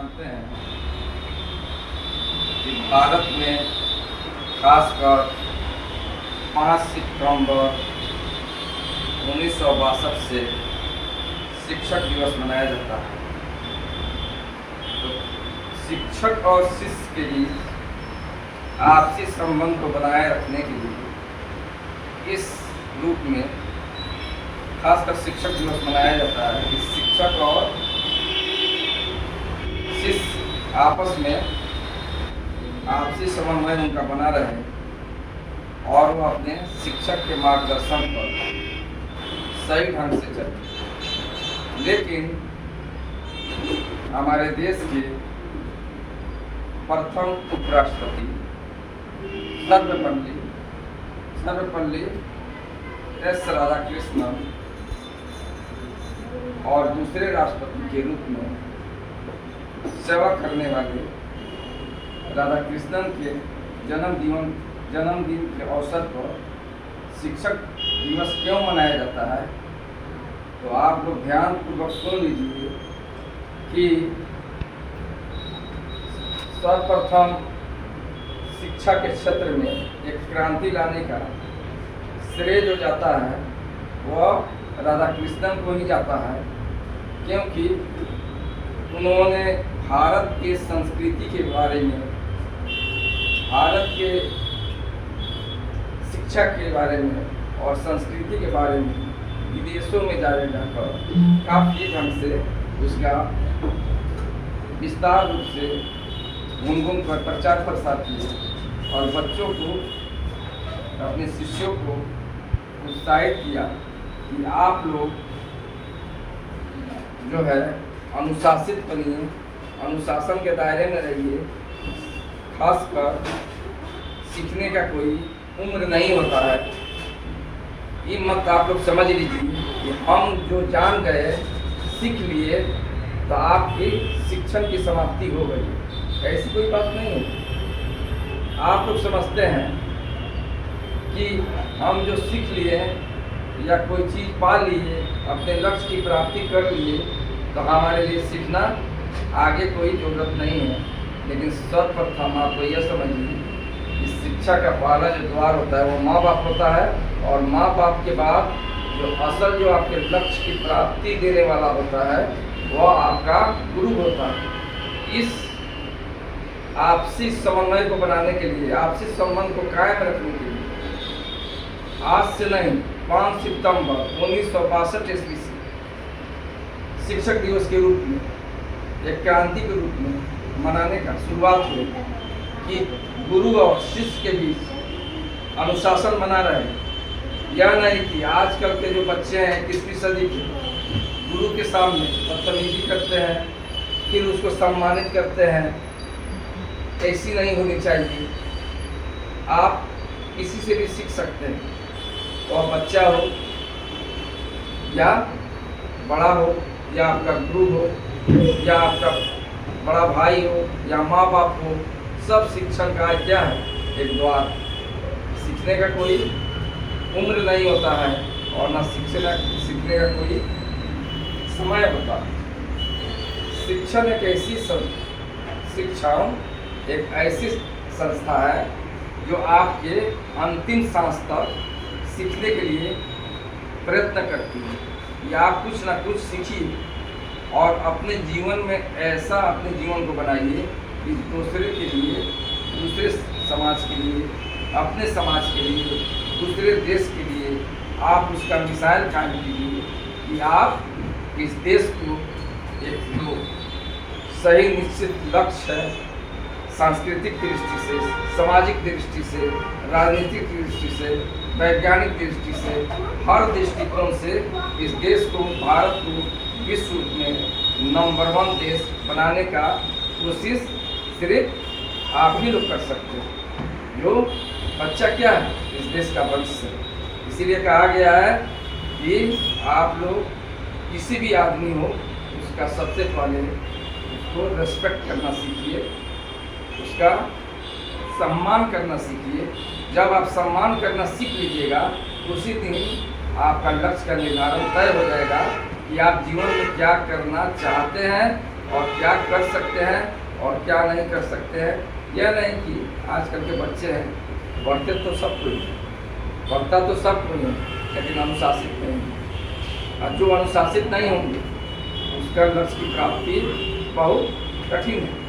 जानते हैं कि भारत में खासकर 5 सितंबर 1962 से शिक्षक दिवस मनाया जाता है। तो शिक्षक और शिष्य के बीच आपसी संबंध को बनाए रखने के लिए इस रूप में खासकर शिक्षक दिवस मनाया जाता है कि शिक्षक और शिष्य आपस में आपसी समन्वय उनका बना रहे और वो अपने शिक्षक के मार्गदर्शन पर सही ढंग से चले। लेकिन हमारे देश के प्रथम उपराष्ट्रपति सर्वपल्ली एस राधाकृष्णन और दूसरे राष्ट्रपति के रूप में सेवा करने वाले राधाकृष्णन के जन्मदिन के अवसर पर शिक्षक दिवस क्यों मनाया जाता है, तो आप लोग ध्यानपूर्वक सुन लीजिए कि सर्वप्रथम शिक्षा के क्षेत्र में एक क्रांति लाने का श्रेय जो जाता है वह राधाकृष्णन को ही जाता है, क्योंकि उन्होंने भारत के संस्कृति के बारे में, भारत के शिक्षा के बारे में और संस्कृति के बारे में विदेशों में जाकर काफ़ी ढंग से उसका विस्तार रूप से गुनगुन पर प्रचार प्रसार किए और बच्चों को, अपने शिष्यों को उत्साहित किया कि आप लोग जो है अनुशासित बनिए, अनुशासन के दायरे में रहिए। खासकर सीखने का कोई उम्र नहीं होता है। ये मत आप लोग समझ लीजिए कि हम जो जान गए, सीख लिए, तो आपकी शिक्षण की समाप्ति हो गई, ऐसी कोई बात नहीं है। आप लोग समझते हैं कि हम जो सीख लिए या कोई चीज़ पा लिए, अपने लक्ष्य की प्राप्ति कर लिए, तो हमारे लिए सीखना आगे कोई ज़रूरत नहीं है। लेकिन सर्वप्रथम आपको यह समझिए कि शिक्षा का पहला जो द्वार होता है वो माँ बाप होता है, और माँ बाप के बाद जो आपके लक्ष्य की प्राप्ति देने वाला होता है वह आपका गुरु होता है। इस आपसी समन्वय को बनाने के लिए, आपसी संबंध को कायम रखने के लिए आज से नहीं, 5 सितंबर 1962 ईस्वी से शिक्षक दिवस के रूप में, एक क्रांति के रूप में मनाने का शुरुआत हुई कि गुरु और शिष्य के बीच अनुशासन बना रहे। यह नहीं कि आजकल के जो बच्चे हैं 21वीं सदी के, गुरु के सामने बदतमीजी करते हैं, फिर उसको सम्मानित करते हैं। ऐसी नहीं होनी चाहिए। आप किसी से भी सीख सकते हैं, वह बच्चा हो या बड़ा हो, या आपका गुरु हो, या आपका बड़ा भाई हो, या माँ बाप हो। सब शिक्षण का क्या है? एक द्वार। सीखने का कोई उम्र नहीं होता है और ना सीखने का कोई समय होता है। शिक्षण एक ऐसी एक ऐसी संस्था है जो आपके अंतिम सांस तक सीखने के लिए प्रयत्न करती है। या आप कुछ ना कुछ सीखिए और अपने जीवन में ऐसा अपने जीवन को बनाइए कि दूसरे के लिए, दूसरे समाज के लिए, अपने समाज के लिए, दूसरे देश के लिए आप उसका मिसाइल कायम कीजिए कि आप इस देश को एक जो सही निश्चित लक्ष्य है, सांस्कृतिक दृष्टि से, सामाजिक दृष्टि से, राजनीतिक दृष्टि से, वैज्ञानिक दृष्टि से, हर दृष्टिकोण से इस देश को, भारत को विश्व में नंबर 1 देश बनाने का कोशिश सिर्फ आप ही लोग कर सकते हो। जो बच्चा क्या है? इस देश का भविष्य है। इसीलिए कहा गया है कि आप लोग किसी भी आदमी हो, उसका सबसे पहले उसको रेस्पेक्ट करना सीखिए, उसका सम्मान करना सीखिए। जब आप सम्मान करना सीख लीजिएगा, उसी दिन आपका लक्ष्य का निर्धारण तय हो जाएगा कि आप जीवन में क्या करना चाहते हैं और क्या कर सकते हैं और क्या नहीं कर सकते हैं। यह नहीं कि आजकल के बच्चे हैं, पढ़ते तो सब कोई है, पढ़ता तो सब कोई है, लेकिन अनुशासित नहीं है। और जो अनुशासित नहीं होंगे उसका लक्ष्य की प्राप्ति बहुत कठिन है।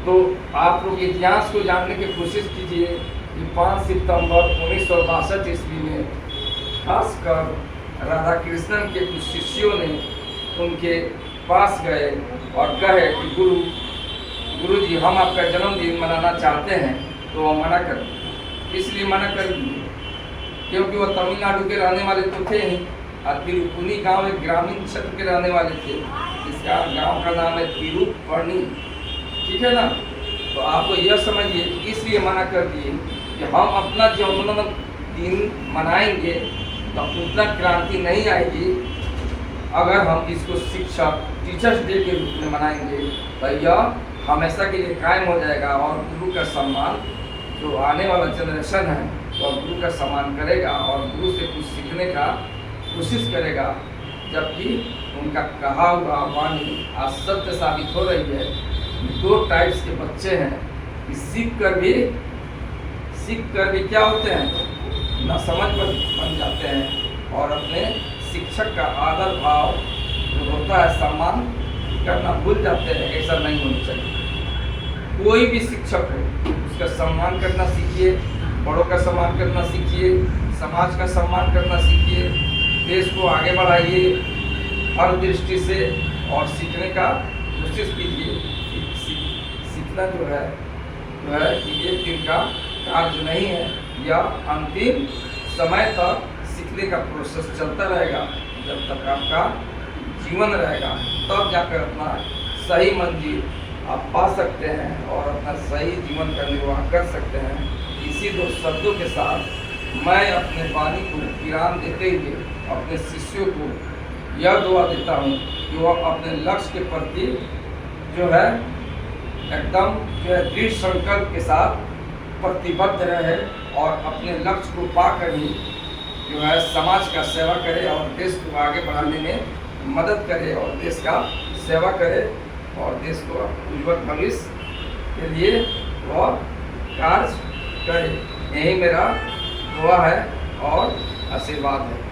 तो आप लोग इतिहास को जानने की कोशिश कीजिए कि 5 सितंबर 1962 ईस्वी में खासकर राधा कृष्णन के कुछ शिष्यों ने उनके पास गए और कहे कि गुरु जी, हम आपका जन्मदिन मनाना चाहते हैं। तो वो मना कर दिए। इसलिए मना कर दिए क्योंकि वो तमिलनाडु के रहने वाले तो थे ही, और तिरुपुनी गांव एक ग्रामीण क्षेत्र के रहने वाले थे। इसका गांव का नाम है तिरुपनी, ठीक है ना। तो आप तो यह समझिए, इसलिए मना कर दिए कि हम अपना जन्मदिन मनाएंगे तो उतना क्रांति नहीं आएगी अगर हम इसको शिक्षक टीचर्स डे के रूप में मनाएंगे। तो यह हमेशा के लिए कायम हो जाएगा और गुरु का सम्मान, जो आने वाला जनरेशन है तो गुरु का सम्मान करेगा और गुरु से कुछ सीखने का कोशिश करेगा। जबकि उनका कहा हुआ वाणी आज सत्य साबित हो रही है। 2 टाइप्स के बच्चे हैं कि सीख कर भी क्या होते हैं, ना समझ बन जाते हैं और अपने शिक्षक का आदर भाव जो होता है सम्मान करना भूल जाते हैं। ऐसा नहीं होना चाहिए। कोई भी शिक्षक हो उसका सम्मान करना सीखिए, बड़ों का सम्मान करना सीखिए, समाज का सम्मान करना सीखिए, देश को आगे बढ़ाइए हर दृष्टि से और सीखने का कोशिश कीजिए। सीखना जो है कि एक दिन का कार्य नहीं है, यह अंतिम समय तक सीखने का प्रोसेस चलता रहेगा। जब तक आपका जीवन रहेगा तब जाकर अपना सही मंजिल आप पा सकते हैं और अपना सही जीवन का निर्वाह कर सकते हैं। इसी 2 शब्दों के साथ मैं अपने वाणी को विराम देते हुए अपने शिष्यों को यह दुआ देता हूँ कि वह अपने लक्ष्य के प्रति जो है एकदम दृढ़ संकल्प के साथ प्रतिबद्ध रहे और अपने लक्ष्य को पाकर ही जो है समाज का सेवा करे और देश को आगे बढ़ाने में मदद करे और देश का सेवा करे और देश को उज्ज्वल भविष्य के लिए वह कार्य करे। यही मेरा दुआ है और आशीर्वाद है।